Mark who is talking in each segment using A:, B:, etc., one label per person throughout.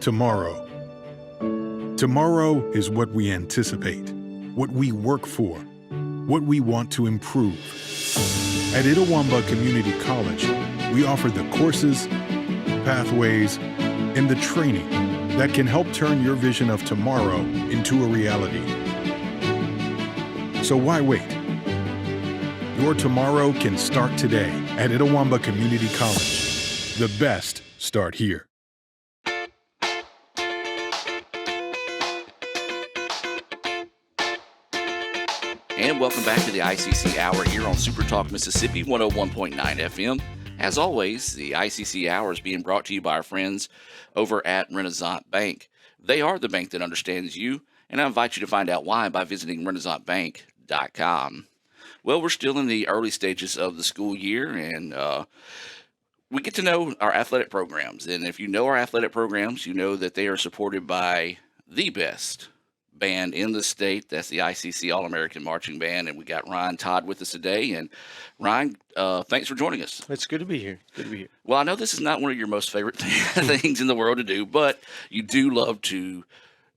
A: Tomorrow. Tomorrow is what we anticipate, what we work for, what we want to improve. At Itawamba Community College, we offer the courses, pathways, and the training that can help turn your vision of tomorrow into a reality. So why wait? Your tomorrow can start today at Itawamba Community College. The best start here.
B: And welcome back to the ICC Hour here on Super Talk Mississippi 101.9 FM. As always, the ICC Hour is being brought to you by our friends over at Renaissance Bank. They are the bank that understands you, and I invite you to find out why by visiting renaissancebank.com. Well, we're still in the early stages of the school year, and we get to know our athletic programs. And if you know our athletic programs, you know that they are supported by the best band in the state. That's the ICC All-American Marching Band, and we got Ryan Todd with us today. And Ryan, thanks for joining us.
C: It's good to be here.
B: Well, I know this is not one of your most favorite things in the world to do, but you do love to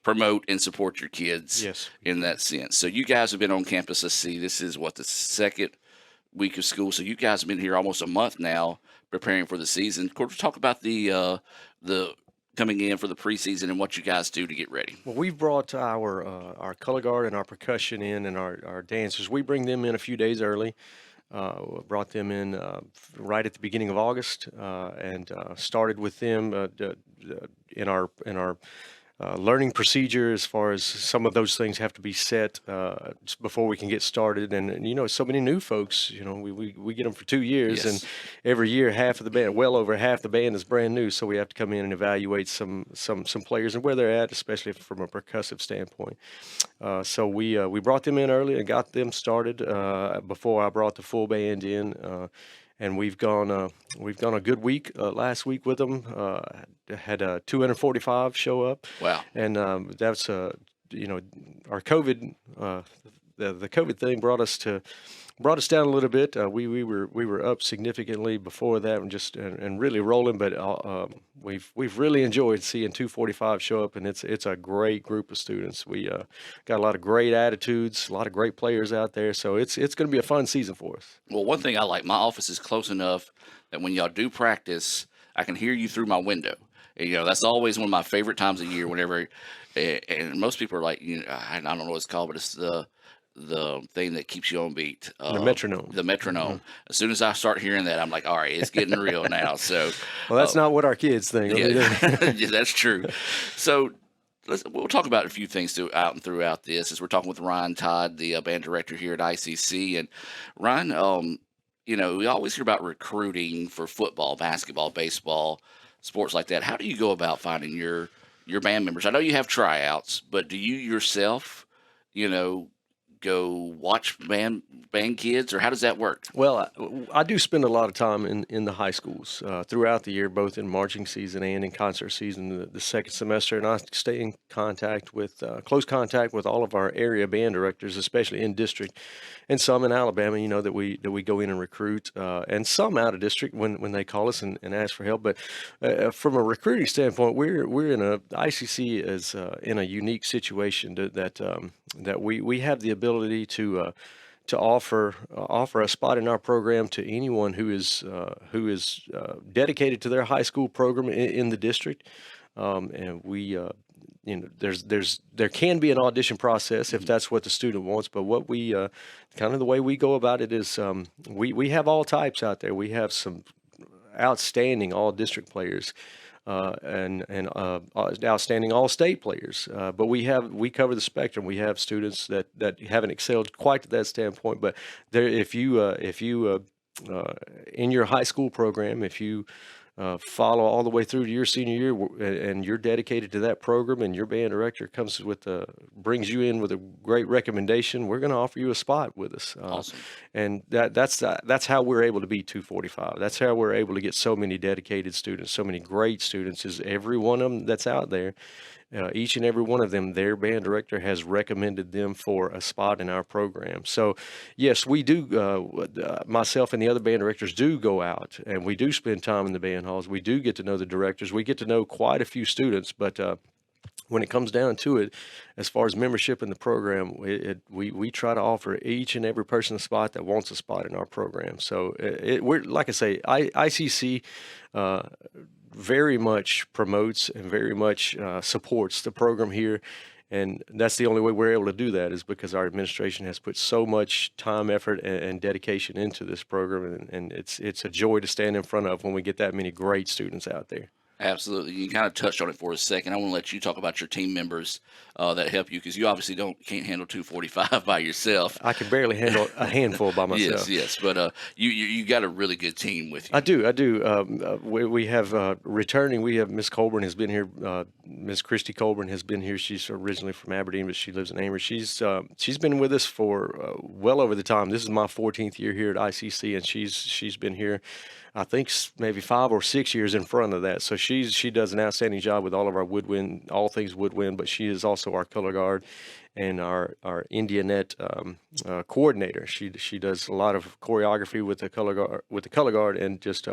B: promote and support your kids.
C: Yes.
B: In that sense. So you guys have been on campus. Let's see, this is the second week of school. So you guys have been here almost a month now preparing for the season. Of course, we'll talk about the coming in for the preseason and what you guys do to get ready.
C: Well, we've brought our color guard and our percussion in, and our dancers. We bring them in a few days early. Brought them in right at the beginning of August, and started with them in our learning procedure, as far as some of those things have to be set before we can get started. And so many new folks, we get them for 2 years.
B: Yes.
C: And every year well over half the band is brand new, so we have to come in and evaluate some players and where they're at, especially from a percussive standpoint. So we brought them in early and got them started before I brought the full band in. And we've gone a good week last week with them. Had 245 show up.
B: Wow!
C: And that's our COVID the COVID thing brought us down a little bit. We were up significantly before that, and really rolling. But we've really enjoyed seeing 245 show up, and it's a great group of students. We got a lot of great attitudes, a lot of great players out there. So it's going to be a fun season for us.
B: Well, one thing I like, my office is close enough that when y'all do practice, I can hear you through my window. And, that's always one of my favorite times of year. Whenever, and most people are like, I don't know what it's called, but it's the thing that keeps you on beat.
C: The metronome.
B: The metronome.
C: Mm-hmm.
B: As soon as I start hearing that, I'm like, all right, it's getting real now. So,
C: well, that's not what our kids think.
B: Yeah, that's true. So we'll talk about a few things throughout this, as we're talking with Ryan Todd, the band director here at ICC. And Ryan, we always hear about recruiting for football, basketball, baseball, sports like that. How do you go about finding your band members? I know you have tryouts, but do you yourself, go watch band kids, or how does that work?
C: Well, I do spend a lot of time in the high schools throughout the year, both in marching season and in concert season, the second semester, and I stay in close contact with all of our area band directors, especially in district, and some in Alabama, that we go in and recruit, and some out of district when they call us and ask for help. But from a recruiting standpoint, we're in ICC is in a unique situation that we have the ability to offer a spot in our program to anyone who is dedicated to their high school program in the district, and we. There can be an audition process if that's what the student wants, but what we kind of the way we go about it is we have all types out there. We have some outstanding all district players. And outstanding all-state players, but we cover the spectrum. We have students that haven't excelled quite to that standpoint, but if you in your high school program, if you follow all the way through to your senior year, and you're dedicated to that program, and your band director brings you in with a great recommendation, we're going to offer you a spot with us.
B: Awesome.
C: And that's how we're able to be 245. That's how we're able to get so many dedicated students, so many great students. Is every one of them that's out there. each and every one of them, their band director has recommended them for a spot in our program. So, yes, we do. Myself and the other band directors do go out, and we do spend time in the band halls. We do get to know the directors. We get to know quite a few students, but when it comes down to it, as far as membership in the program, we try to offer each and every person a spot that wants a spot in our program. So we're, like I say, ICC very much promotes and very much supports the program here. And that's the only way we're able to do that, is because our administration has put so much time, effort, and dedication into this program. And it's a joy to stand in front of when we get that many great students out there.
B: Absolutely. You kind of touched on it for a second. I want to let you talk about your team members that help you, because you obviously can't handle 245 by yourself.
C: I can barely handle a handful by myself.
B: Yes. But you got a really good team with you.
C: I do. We have returning. We have Miss Colburn has been here. Miss Christy Colburn has been here. She's originally from Aberdeen, but she lives in Amory. She's been with us for well over the time. This is my 14th year here at ICC, and she's been here, I think, maybe 5 or 6 years in front of that. So she does an outstanding job with all of our woodwind, all things woodwind, but she is also our color guard and our Indianet coordinator. She does a lot of choreography with the color guard and just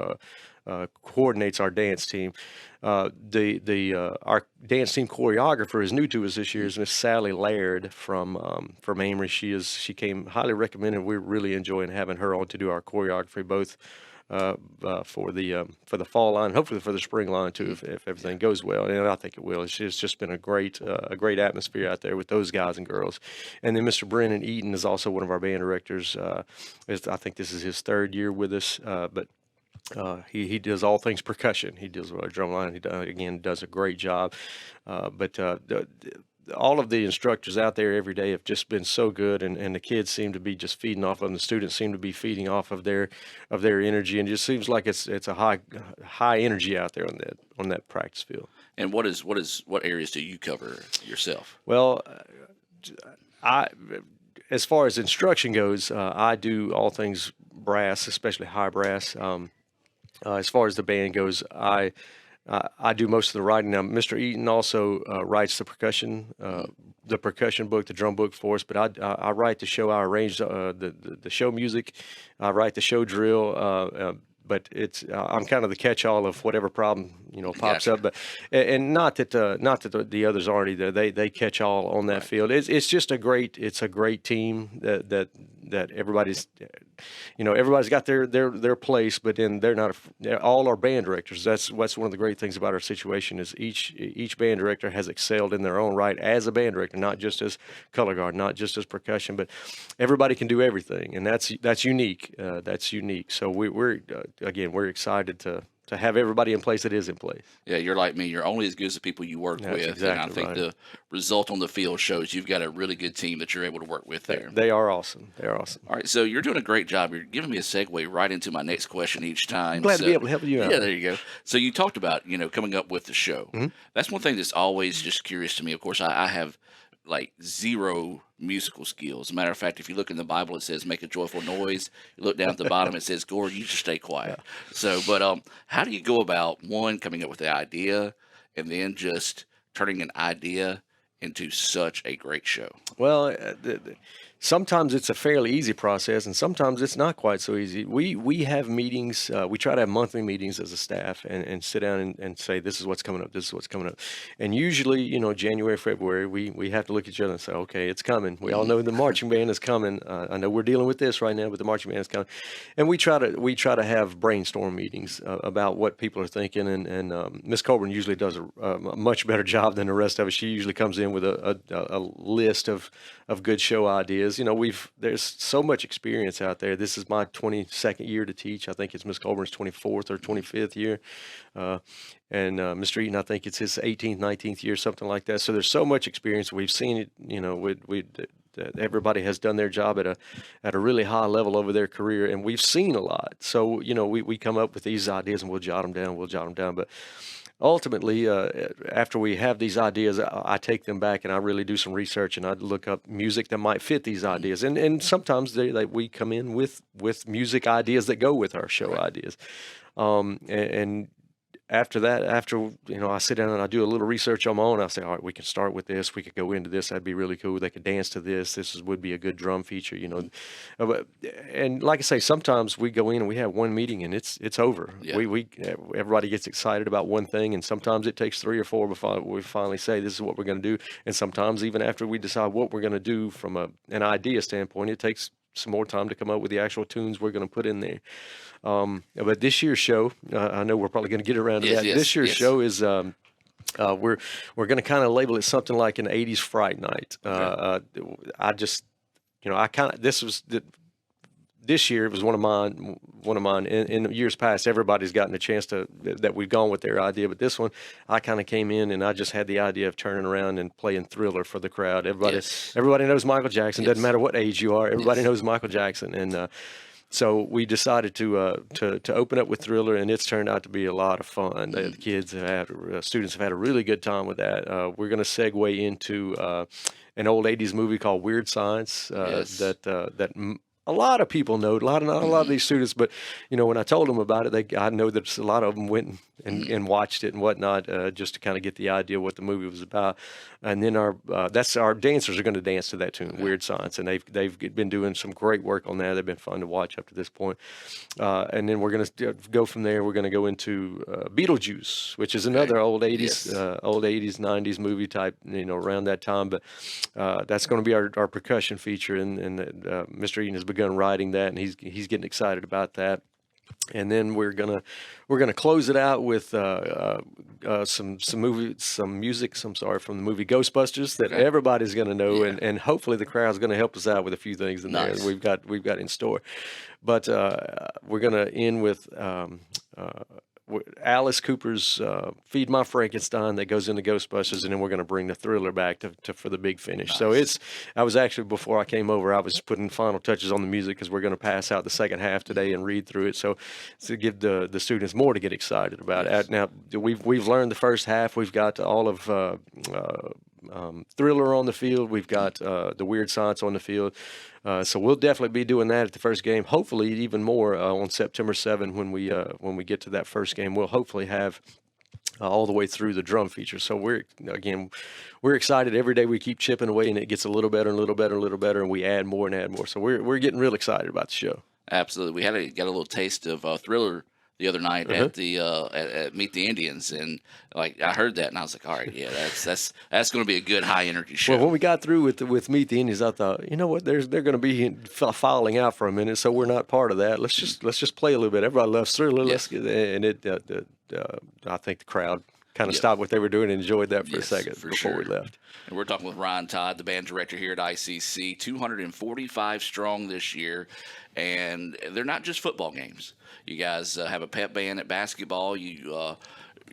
C: coordinates our dance team. Our dance team choreographer is new to us this year, is Miss Sally Laird from Amory. She came highly recommended. We're really enjoying having her on to do our choreography, both for the fall line, hopefully for the spring line too, if everything goes well, and I think it will. It's just been a great atmosphere out there with those guys and girls. And then Mr. Brennan Eaton is also one of our band directors. I think this is his 3rd year with us, but he does all things percussion. He deals with our drum line. He does a great job. All of the instructors out there every day have just been so good, and the kids seem to be just feeding off of them. The students seem to be feeding off of their energy, and it just seems like it's a high energy out there on that practice field.
B: And what areas do you cover yourself?
C: Well, as far as instruction goes, I do all things brass, especially high brass. As far as the band goes, I do most of the writing. Now, Mr. Eaton also writes the percussion book, the drum book for us. But I write the show. I arrange the show music. I write the show drill. But I'm kind of the catch-all of whatever problem pops up. But and not that the others aren't either. They catch all on that field. It's just a great team that everybody's everybody's got their place, but then they're all our band directors. That's one of the great things about our situation, is each band director has excelled in their own right as a band director, not just as color guard, not just as percussion, but everybody can do everything, and that's unique. That's unique. So we're excited to have everybody in place that is in place.
B: Yeah, you're like me. You're only as good as the people you work with.
C: Exactly,
B: and I think
C: right.
B: The result on the field shows you've got a really good team that you're able to work with there.
C: They are awesome. They're awesome.
B: All right, so you're doing a great job. You're giving me a segue right into my next question each time.
C: I'm glad to be able to help you out.
B: Yeah, there you go. So you talked about, coming up with the show.
C: Mm-hmm.
B: That's one thing that's always just curious to me. Of course, I have like zero musical skills. As a matter of fact, if you look in the Bible, it says make a joyful noise. You look down at the bottom, it says, Gord, you just stay quiet. Yeah. So, but how do you go about, one, coming up with the idea, and then just turning an idea into such a great show?
C: Well, sometimes it's a fairly easy process, and sometimes it's not quite so easy. We have meetings. We try to have monthly meetings as a staff and sit down and say, this is what's coming up, this is what's coming up. And usually, January, February, we have to look at each other and say, okay, it's coming. We all know the marching band is coming. I know we're dealing with this right now, but the marching band is coming. And we try to have brainstorm meetings about what people are thinking. And Miss Colburn usually does a much better job than the rest of us. She usually comes in with a list of good show ideas. There's so much experience out there. This is my 22nd year to teach. I think it's Miss Colburn's 24th or 25th year. And Mr. Eaton, I think it's his 18th, 19th year, something like that. So there's so much experience. We've seen it, everybody has done their job at a really high level over their career, and we've seen a lot. So, we come up with these ideas and we'll jot them down. But ultimately, after we have these ideas, I take them back and I really do some research, and I look up music that might fit these ideas. And sometimes we come in with music ideas that go with our show ideas. And after that, I sit down and I do a little research on my own, I say, all right, we can start with this. We could go into this. That'd be really cool. They could dance to this. Would be a good drum feature, and like I say, sometimes we go in and we have one meeting and it's over.
B: Yeah.
C: We everybody gets excited about one thing, and sometimes it takes 3 or 4 before we finally say this is what we're going to do. And sometimes even after we decide what we're going to do from an idea standpoint, it takes some more time to come up with the actual tunes we're going to put in there. But this year's show, I know we're probably going to get around to that. This year's show is we're going to kind of label it something like an 80s Fright Night. I just, this year it was one of mine. In years past, everybody's gotten a chance that we've gone with their idea, but this one, I kind of came in and I just had the idea of turning around and playing Thriller for the crowd. Everybody knows Michael Jackson. Doesn't matter what age you are. Everybody knows Michael Jackson, and so we decided to open up with Thriller, and it's turned out to be a lot of fun. The kids students have had a really good time with that. We're going to segue into an old 80s movie called Weird Science that a lot of people know, not a lot of these students, but when I told them about it, I know that a lot of them went and watched it and whatnot, just to kind of get the idea what the movie was about. And then our dancers are going to dance to that tune, Weird Science, and they've been doing some great work on that. They've been fun to watch up to this point. And then we're going to go from there. We're going to go into Beetlejuice, which is another old 80s, 90s movie type, around that time. But that's going to be our percussion feature, and Mr. Eden has begun writing that, and he's getting excited about that. And then we're gonna close it out with some music from the movie Ghostbusters that everybody's gonna know, and hopefully the crowd's gonna help us out with a few things in there that we've got in store. But we're gonna end with Alice Cooper's "Feed My Frankenstein" that goes into Ghostbusters, and then we're going to bring the Thriller back for the big finish. Nice. So I was actually, before I came over, I was putting final touches on the music because we're going to pass out the second half today and read through it. So to give the students more to get excited about it. Now we've learned the first half. We've got all of Thriller on the field. We've got the Weird Science on the field. So we'll definitely be doing that at the first game. Hopefully, even more on September 7th when we get to that first game. We'll hopefully have all the way through the drum feature. So we're excited. Every day we keep chipping away, and it gets a little better and a little better and a little better, and we add more and add more. So we're getting real excited about the show.
B: Absolutely, we got a little taste of Thriller the other night at the at Meet the Indians, and I heard that and I was like, all right, that's going to be a good high energy show.
C: Well, when we got through with Meet the Indians, I thought, what, they're going to be filing out for a minute, so we're not part of that. Let's just play a little bit. Everybody loves Thriller. Let's get and it. I think the crowd kind of stopped what they were doing and enjoyed that for a second before we left.
B: And we're talking with Ryan Todd, the band director here at ICC. 245 strong this year, and they're not just football games. You guys have a pep band at basketball. You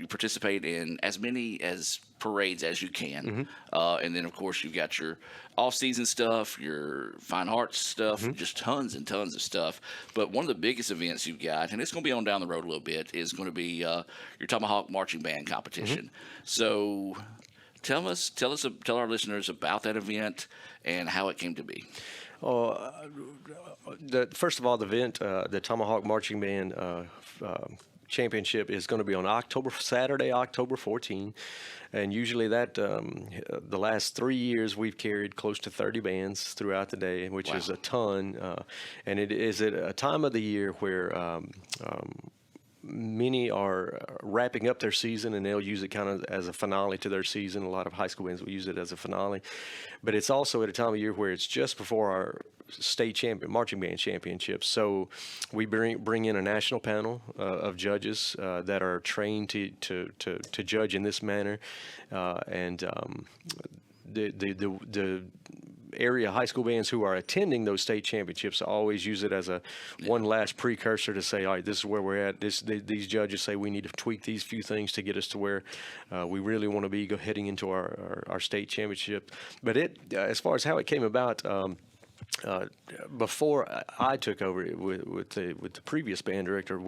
B: participate in as many as parades as you can. And then, of course, you've got your off-season stuff, your fine arts stuff, just tons and tons of stuff. But one of the biggest events you've got, and it's going to be on down the road a little bit, is going to be your Tomahawk Marching Band competition. So tell our listeners about that event and how it came to be.
C: First of all, the event, the Tomahawk Marching Band championship is going to be on Saturday, October 14. And usually that the last 3 years we've carried close to 30 bands throughout the day, which is a ton. And it is at a time of the year where many are wrapping up their season, and they'll use it kind of as a finale to their season. A lot of high school bands will use it as a finale. But it's also at a time of year where it's just before our state marching band championships. So we bring in a national panel of judges that are trained to judge in this manner, and the area high school bands who are attending those state championships always use it as one last precursor to say, all right, this is where we're at. These judges say we need to tweak these few things to get us to where we really want to be heading into our state championship. But as far as how it came about, before I took over with the previous band director,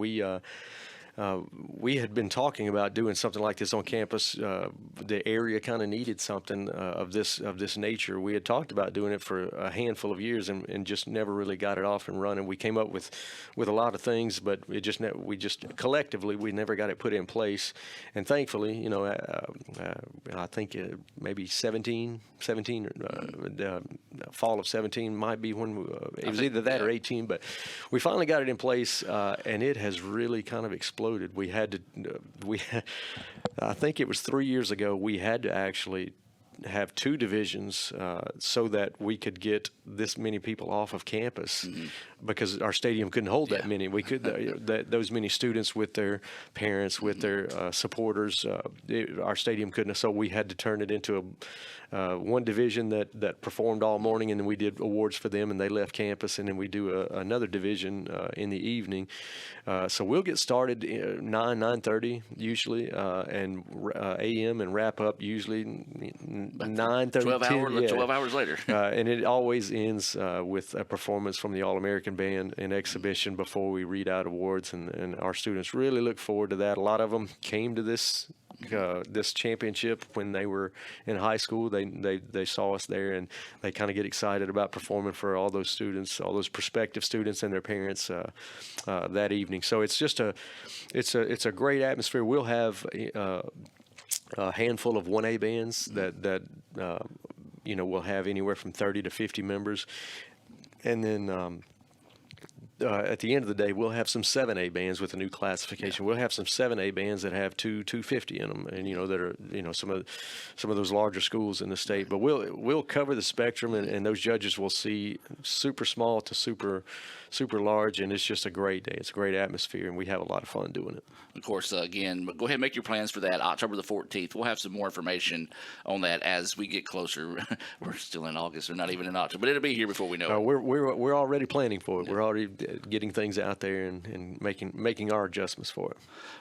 C: we had been talking about doing something like this on campus. The area kind of needed something of this nature. We had talked about doing it for a handful of years and just never really got it off and running. We came up with a lot of things, but we just collectively we never got it put in place. And thankfully, you know, I think maybe 17 fall of 17 might be when it was either that or 18, but we finally got it in place, and it has really kind of exploded. I think it was 3 years ago, we had to actually have two divisions so that we could get this many people off of campus, because our stadium couldn't hold that many. We could those many students with their parents, with their supporters. Our stadium couldn't, so we had to turn it into one division that performed all morning, and then we did awards for them, and they left campus, and then we do another division in the evening. So we'll get started 9:30 usually, and a.m. and wrap up usually 9:30.
B: 12 hours later.
C: And it always ends with a performance from the All-American Band and exhibition before we read out awards, and our students really look forward to that. A lot of them came to this championship when they were in high school. They saw us there, and they kind of get excited about performing for all those students, all those prospective students and their parents that evening. So it's just it's a great atmosphere. We'll have a handful of 1A bands that you know, we'll have anywhere from 30 to 50 members, and then at the end of the day, we'll have some 7A bands with a new classification. We'll have some 7A bands that have 250 in them, and you know, that are, you know, some of those larger schools in the state. But we'll cover the spectrum, and those judges will see super small to super large, and it's just a great day. It's a great atmosphere, and we have a lot of fun doing it.
B: Of course, again, go ahead and make your plans for that, October the 14th. We'll have some more information on that as we get closer. We're still in August, or not even in October, but it'll be here before we know it.
C: We're already planning for it. We're already getting things out there and making our adjustments for it.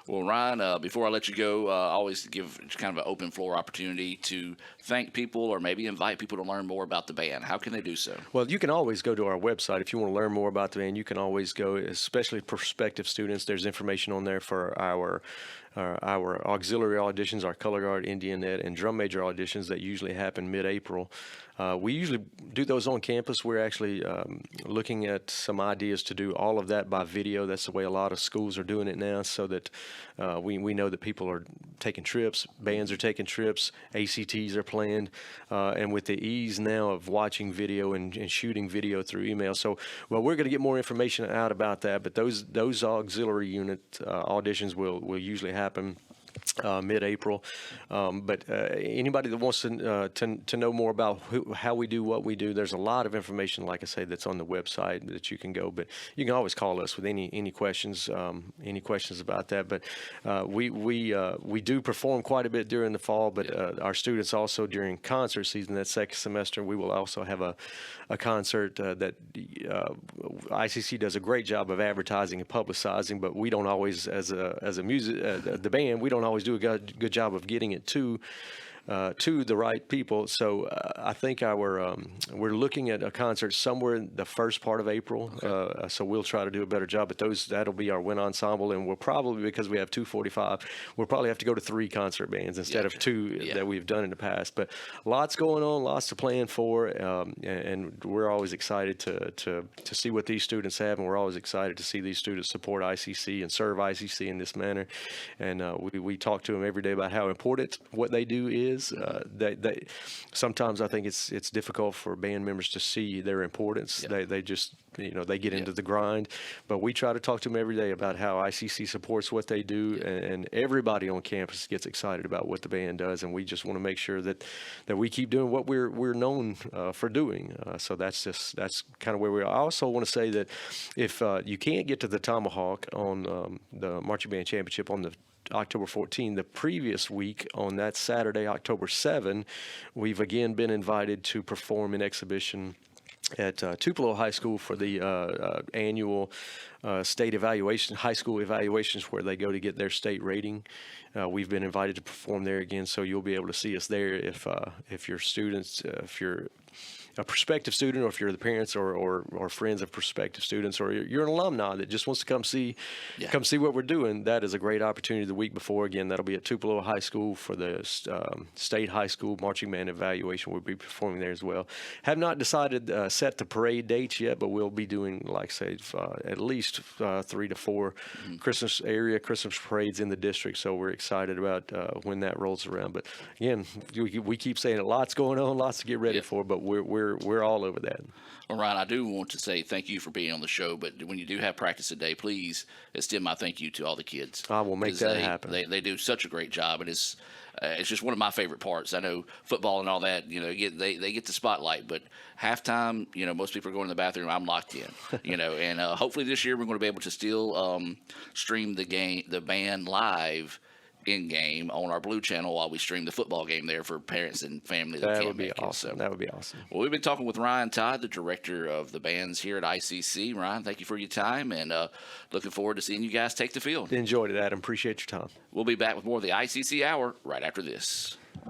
B: Well, Ryan, before I let you go, I always give kind of an open floor opportunity to thank people or maybe invite people to learn more about the band. How can they do so?
C: Well, you can always go to our website if you want to learn more about the band. You can always go, especially prospective students. There's information on there for our auxiliary auditions, our color guard, Indianette, and drum major auditions that usually happen mid-April. We usually do those on campus. We're actually looking at some ideas to do all of that by video. That's the way a lot of schools are doing it now, so that we know that people are taking trips, bands are taking trips, ACTs are planned, and with the ease now of watching video and shooting video through email. So, well, we're going to get more information out about that, but those auxiliary unit auditions will usually happen mid-April, but anybody that wants to know more about how we do what we do, there's a lot of information, like I say, that's on the website that you can go. But you can always call us with any questions about that. But we do perform quite a bit during the fall. But our students also, during concert season, that second semester, we will also have a concert that ICC does a great job of advertising and publicizing. But we don't always, as a music the band, we don't always do a good job of getting it to the right people. So I think we're looking at a concert somewhere in the first part of April. Okay. So we'll try to do a better job. But that'll be our wind ensemble, and we'll probably, because we have 245, we'll probably have to go to 3 concert bands instead of 2 that we've done in the past. But lots going on, lots to plan for, and we're always excited to see what these students have, and we're always excited to see these students support ICC and serve ICC in this manner. And we talk to them every day about how important what they do is. They sometimes I think it's difficult for band members to see their importance. They just, they get into the grind, but we try to talk to them every day about how ICC supports what they do, and everybody on campus gets excited about what the band does, and we just want to make sure that we keep doing what we're known for doing. So that's kind of where we are. I also want to say that if you can't get to the Tomahawk on the Marching Band Championship on the October 14, the previous week on that Saturday, October 7, we've again been invited to perform an exhibition at Tupelo High School for the annual state evaluation, high school evaluations, where they go to get their state rating. We've been invited to perform there again, so you'll be able to see us there if your students, if you're a prospective student, or if you're the parents or friends of prospective students, or you're an alumni that just wants to come see what we're doing, that is a great opportunity the week before. Again, that'll be at Tupelo High School for the state high school marching band evaluation. We'll be performing there as well. Have not decided set the parade dates yet, but we'll be doing, like I say, at least 3 to 4 Christmas parades in the district. So we're excited about when that rolls around. But again, we keep saying a lot's going on, lots to get ready for, but we're all over that.
B: Well, Ryan, I do want to say thank you for being on the show, but when you do have practice today, please extend my thank you to all the kids.
C: I will make that happen.
B: They do such a great job, and it's just one of my favorite parts. I know football and all that, they get the spotlight, but halftime, most people are going to the bathroom. I'm locked in, and hopefully this year we're going to be able to still stream the band live in game on our Blue channel while we stream the football game there for parents and family that
C: would be awesome. That would be awesome.
B: Well, we've been talking with Ryan Todd, the director of the bands here at ICC. Ryan, thank you for your time, and looking forward to seeing you guys take the field.
C: Enjoyed it, Adam. Appreciate your time.
B: We'll be back with more of the ICC Hour right after this.